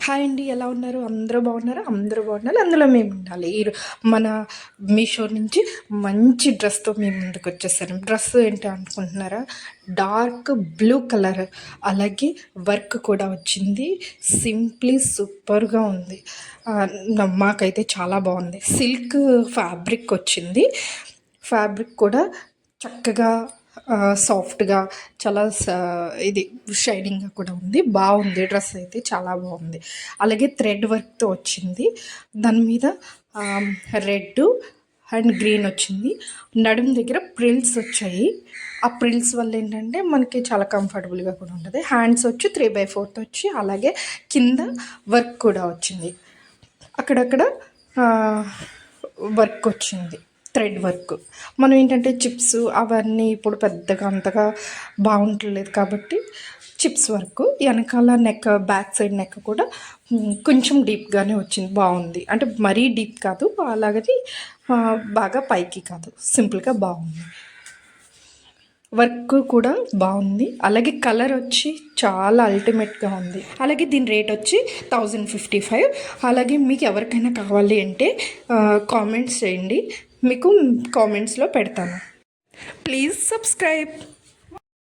Hi అండి, ఎలా ఉన్నారు? అందరూ బాగున్నారా? అందరూ బాగున్నారు, అందులో మేము ఉండాలి. మన మీషో నుంచి మంచి డ్రెస్తో మేము ముందుకు వచ్చేసాను. డ్రెస్ ఏంటి అనుకుంటున్నారా? డార్క్ బ్లూ కలర్, అలాగే వర్క్ కూడా వచ్చింది. సింప్లీ సూపర్గా ఉంది. మాకైతే చాలా బాగుంది. సిల్క్ ఫ్యాబ్రిక్ వచ్చింది. ఫ్యాబ్రిక్ కూడా చక్కగా సాఫ్ట్గా, చాలా ఇది షైనింగ్గా కూడా ఉంది. బాగుంది, డ్రెస్ అయితే చాలా బాగుంది. అలాగే థ్రెడ్ వర్క్తో వచ్చింది. దాని మీద రెడ్ అండ్ గ్రీన్ వచ్చింది. నడుము దగ్గర ప్రిల్స్ వచ్చాయి. ఆ ప్రిల్స్ వల్ల ఏంటంటే మనకి చాలా కంఫర్టబుల్గా కూడా ఉంటుంది. హ్యాండ్స్ వచ్చి 3/4 వచ్చి, అలాగే కింద వర్క్ కూడా వచ్చింది. అక్కడక్కడ వర్క్ వచ్చింది, థ్రెడ్ వర్క్. మనం ఏంటంటే చిప్స్ అవన్నీ ఇప్పుడు పెద్దగా అంతగా బాగుంటలేదు కాబట్టి చిప్స్ వర్క్. వెనకాల నెక్, బ్యాక్ సైడ్ నెక్ కూడా కొంచెం డీప్గానే వచ్చింది. బాగుంది, అంటే మరీ డీప్ కాదు, అలాగని బాగా పైకి కాదు, సింపుల్గా బాగుంది. వర్క్ కూడా బాగుంది. అలాగే కలర్ వచ్చి చాలా అల్టిమేట్గా ఉంది. అలాగే దీని రేట్ వచ్చి 1055. అలాగే మీకు ఎవరికైనా కావాలి అంటే కామెంట్స్ చేయండి, మీకు కామెంట్స్లో పెడతాను. Please subscribe.